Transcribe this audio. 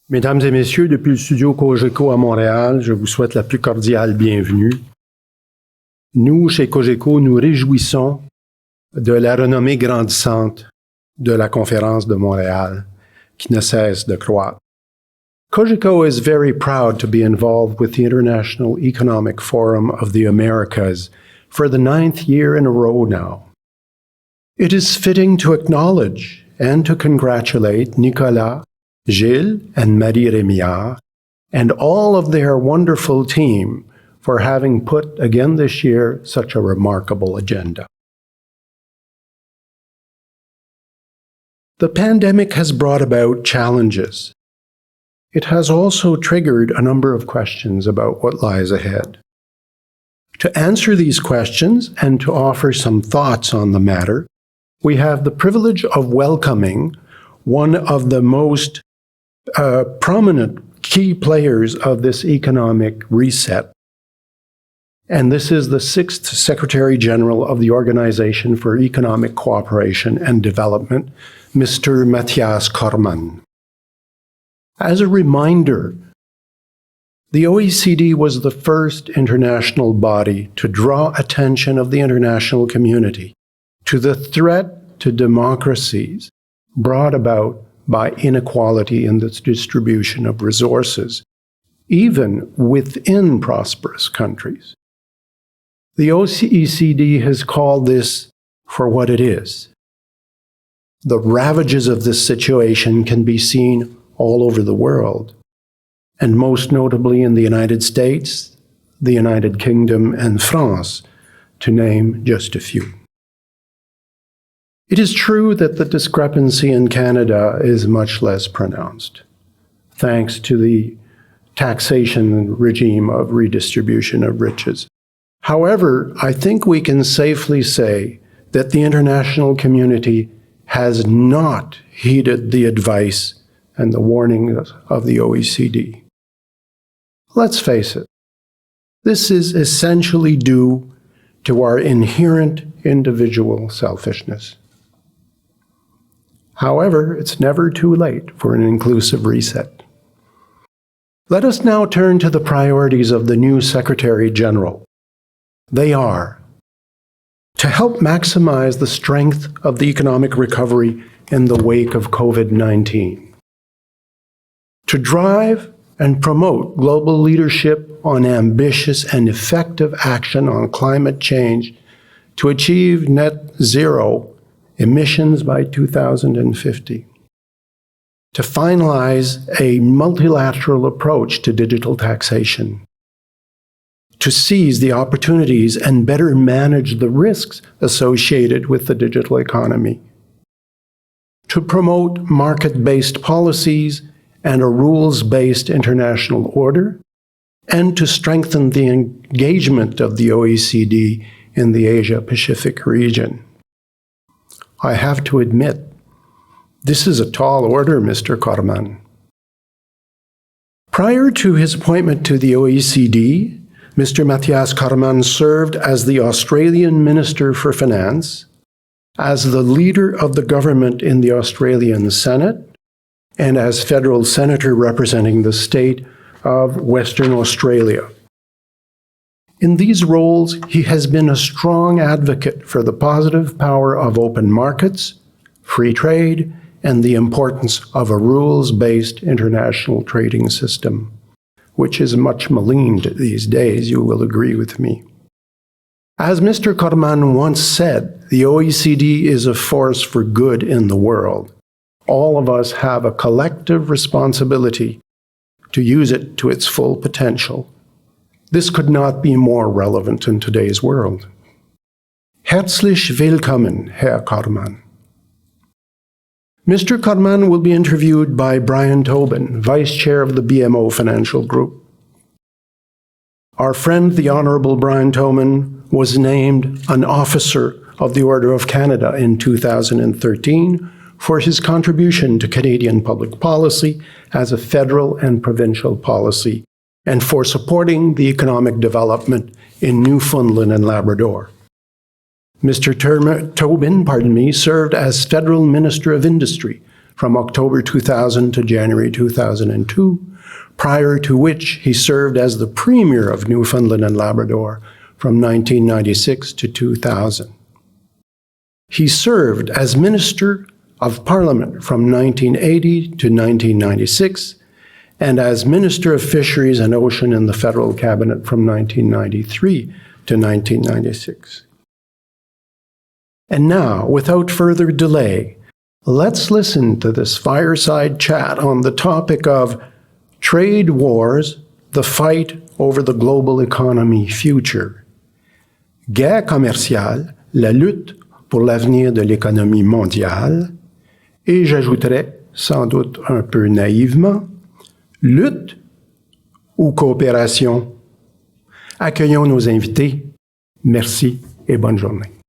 Mesdames et messieurs, depuis le studio Cogeco à Montréal, je vous souhaite la plus cordiale bienvenue. Nous, chez Cogeco, nous réjouissons de la renommée grandissante de la conférence de Montréal, qui ne cesse de croître. Cogeco is very proud to be involved with the International Economic Forum of the Americas for the 9th year in a row now. It is fitting to acknowledge and to congratulate Nicolas, Gilles, and Marie Rémillard, and all of their wonderful team for having put again this year such a remarkable agenda. The pandemic has brought about challenges. It has also triggered a number of questions about what lies ahead. To answer these questions and to offer some thoughts on the matter, we have the privilege of welcoming one of the most prominent key players of this economic reset. And this is the 6th Secretary General of the Organization for Economic Cooperation and Development, Mr. Mathias Cormann. As a reminder, the OECD was the first international body to draw attention of the international community to the threat to democracies brought about by inequality in the distribution of resources, even within prosperous countries. The OECD has called this for what it is. The ravages of this situation can be seen all over the world, and most notably in the United States, the United Kingdom, and France, to name just a few. It is true that the discrepancy in Canada is much less pronounced, thanks to the taxation regime of redistribution of riches. However, I think we can safely say that the international community has not heeded the advice and the warnings of the OECD. Let's face it, this is essentially due to our inherent individual selfishness. However, it's never too late for an inclusive reset. Let us now turn to the priorities of the new Secretary General. They are to help maximize the strength of the economic recovery in the wake of COVID-19, to drive and promote global leadership on ambitious and effective action on climate change to achieve net zero emissions by 2050, to finalize a multilateral approach to digital taxation, to seize the opportunities and better manage the risks associated with the digital economy, to promote market-based policies and a rules-based international order, and to strengthen the engagement of the OECD in the Asia-Pacific region. I have to admit, this is a tall order, Mr. Cormann. Prior to his appointment to the OECD, Mr. Mathias Cormann served as the Australian Minister for Finance, as the leader of the government in the Australian Senate, and as federal senator representing the state of Western Australia. In these roles, he has been a strong advocate for the positive power of open markets, free trade, and the importance of a rules-based international trading system, which is much maligned these days, you will agree with me. As Mr. Cormann once said, the OECD is a force for good in the world. All of us have a collective responsibility to use it to its full potential. This could not be more relevant in today's world. Herzlich willkommen, Herr Cormann. Mr. Cormann will be interviewed by Brian Tobin, Vice Chair of the BMO Financial Group. Our friend, the Honorable Brian Tobin, was named an Officer of the Order of Canada in 2013 for his contribution to Canadian public policy as a federal and provincial policy, and for supporting the economic development in Newfoundland and Labrador. Mr. Tobin, served as Federal Minister of Industry from October 2000 to January 2002, prior to which he served as the Premier of Newfoundland and Labrador from 1996 to 2000. He served as Minister of Parliament from 1980 to 1996, and as Minister of Fisheries and Ocean in the Federal Cabinet from 1993 to 1996. And now, without further delay, let's listen to this fireside chat on the topic of trade wars, the fight over the global economy future. Guerre commerciale, la lutte pour l'avenir de l'économie mondiale, et j'ajouterais, sans doute un peu naïvement, lutte ou coopération? Accueillons nos invités. Merci et bonne journée.